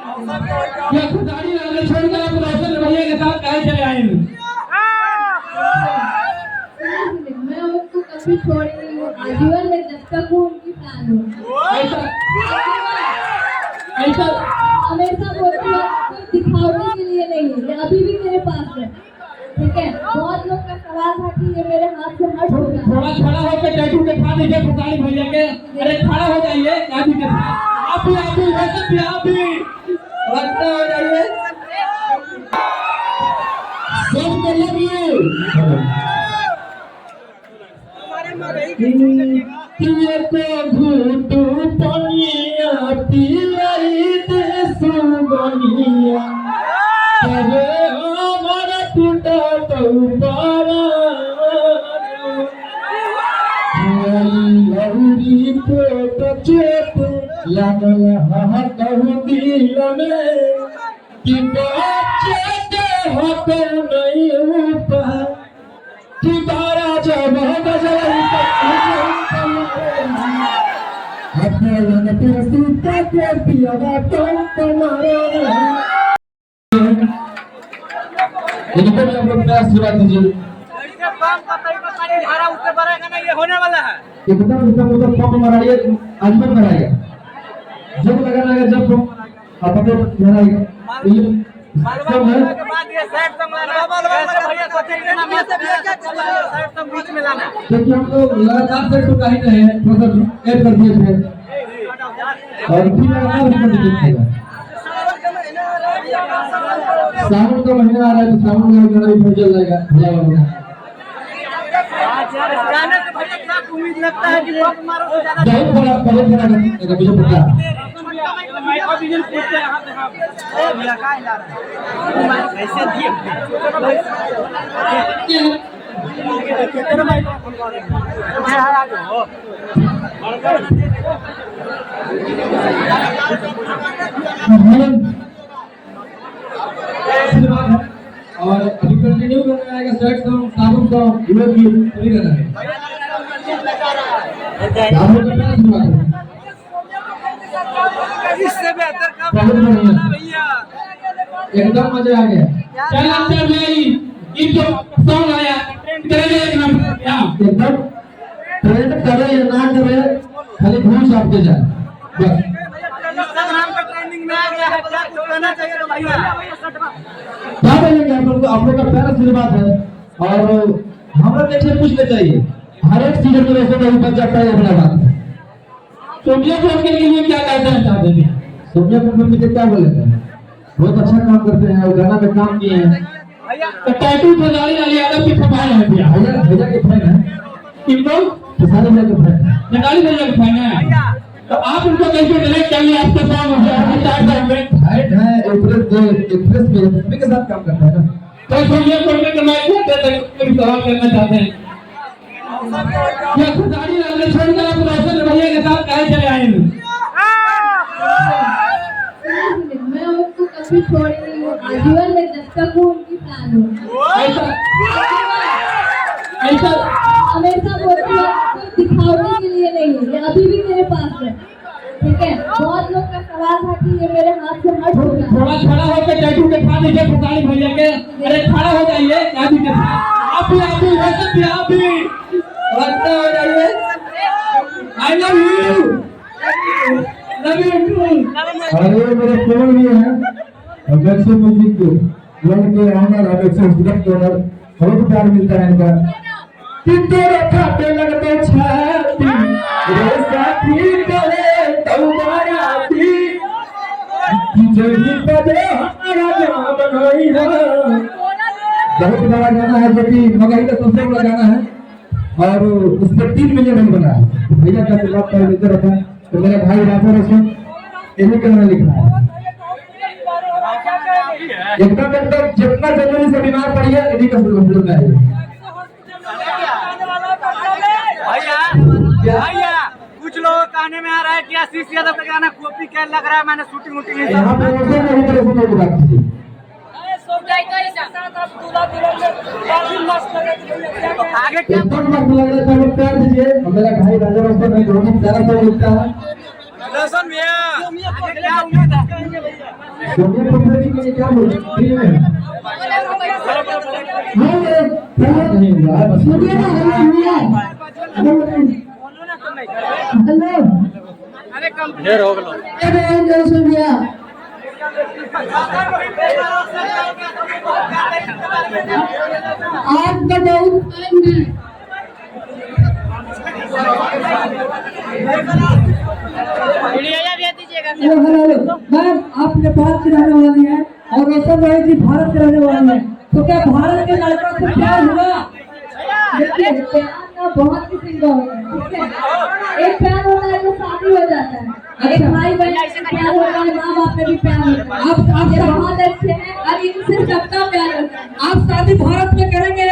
ये खुदारी लाने छोड़कर आप रोशन भैया के साथ कहे चले आए हैं? मैं उनको कभी छोड़ नहीं हूँ, आजीवन में जब तक हूँ उनकी प्राण हूँ। ऐसा ऐसा हमेशा बोलती हूँ, दिखाने के लिए नहीं है, ये अभी भी मेरे पास है। ठीक है, बहुत लोग का सवाल था कि ये मेरे हाथ से हट हो गया। थोड़ा खड़ा होकर टैटू दिखा दीजिए खुदारी भैया के। अरे खड़ा हो जाइए, गाड़ी के साथ आप भी वैसे भी आप भी लगता हो जाइए। सब कर लगिए ये तो घूटू पनिया पिलाई दे सुगनिया कहे हमारा टूटा तो पारा लौरी पे चोट लागल हा कहू दिल में कि बच्चे के हक नहीं ऊपर कि तारा जब गजल अपने सीता के पिया तुम तुम्हारे इनको भी हम लोग आशीर्वाद दीजिए। उससे बढ़ेगा ना, ये होने वाला है। एकदम पंप माराइए, आजमन माराइए, जब लगाना है जब आप माराइए सब है। के बाद ये साइड संग लाना भैया साइड संग बीच में लाना। क्योंकि हम लोग लगातार से तो कहीं नहीं है, मतलब ऐड कर दिए थे और फिर लगातार कर दीजिएगा। सावन का महीना आ रहा है तो सावन में गाना भी चल जाएगा। गाने से भैया क्या उम्मीद लगता है कि लोग मारो तो ज्यादा बहुत बड़ा का मुझे पता है। कैसे दिए और अभी कंटिन्यू करना है सेट सॉन्ग साबुन सॉन्ग लोग भी पूरी करना है। आप लोग करना शुरू करें। इससे बेहतर काम बहुत बढ़िया भैया, एकदम मजा आ गया। क्या लगता है भाई ये जो सॉन्ग आया ट्रेंड एकदम ट्रेंड करे या ना करे खाली घूस आपके जाए बस। इंस्टाग्राम पे ट्रेंडिंग में आ गया है, क्या कुछ कहना चाहिए तो भैया। क्या बोलेंगे आप लोग का प्यारा आशीर्वाद है और हमारा देखिए पूछना चाहिए हर एक सीजन में वैसे नहीं बच जाता है अपना बात। सोनिया को के लिए क्या कहना चाहते हैं? सोनिया को मुझे क्या बोलेंगे? बहुत अच्छा काम करते हैं और गाना में काम किए हैं। तो टैटू खिलाड़ी वाली आदत की फरमाइश है भैया। भैया के फैन है इन लोग सारे भैया के फैन है, खिलाड़ी भैया के फैन है। तो आप उनको कैसे डायरेक्ट चाहिए आपके साथ हो जाए हाइट है एक्सप्रेस में के साथ काम करता है ना। तो सोनिया को के माइक पे सवाल करना चाहते हैं। ये खुदारी लाने छोड़कर आप रोशन भैया के साथ कहे चले आए हैं? मैं उनको कभी छोड़ नहीं हूँ, आजीवन में जब तक हूँ उनकी प्राण हूँ। ऐसा ऐसा हमेशा बोलती हूँ, दिखाने के लिए नहीं है, ये अभी भी मेरे पास है। ठीक है, बहुत लोग का सवाल था कि ये मेरे हाथ से हट हो गया। थोड़ा खड़ा होकर टैटू दिखा दीजिए खुदारी भैया के। अरे खड़ा हो जाइए, गाड़ी के साथ आप भी वैसे भी आप भी लगता हो जाइए। आई लव यू अरे मेरे फोन भी है अमेक्सो म्यूजिक को लोन के ऑनर अमेक्सो म्यूजिक के ऑनर बहुत प्यार मिलता है इनका। कि तेरे खाते लगते छाती रे साथी करे तुम्हारा थी कि जल्दी बजे हमारा नाम नहीं है। बहुत बड़ा गाना है जो कि मगही का सबसे बड़ा गाना है और उस पर 3 मिलियन बना है। भैया का आशीर्वाद पर लेते रहता है। तो मेरा भाई राजा रोशन यही गाना लिखा है। एकदम जितना जल्दी से बीमार पड़ी है यदि का शुरू है भैया। कुछ लोग कहने में आ रहा है कि आशीष यादव का गाना कॉपी क्या लग रहा है, मैंने शूटिंग वूटिंग यहाँ पे ऐसे नहीं तरह से लोग बात कीजिए। आगे क्या एकदम मस्त लग रहा है, प्यार दीजिए। और मेरा भाई राजा रोशन है, दोनों प्यारा सा लिखता है। रोशन भैया, आगे क्या उम्मीद है? सोनिया प्रोफेसर के लिए क्या बोले ठीक है नहीं यार बस सुनिए ना हेलो अरे कंप्लीट हो गलो हेलो सुनिए आप बताओ हेलो हेलो मैम आप नेपाल से रहने वाली हैं और रोशन रॉय जी भारत से रहने वाली हैं तो क्या भारत के लड़का से प्यार हुआ देखिए प्यार का बहुत किस्म का होता है ठीक है एक प्यार होता है तो शादी हो जाता है एक भाई बहन से प्यार होता है माँ बाप में भी प्यार होता है आप बहुत अच्छे हैं और इनसे सबका प्यार होता है आप शादी भारत में करेंगे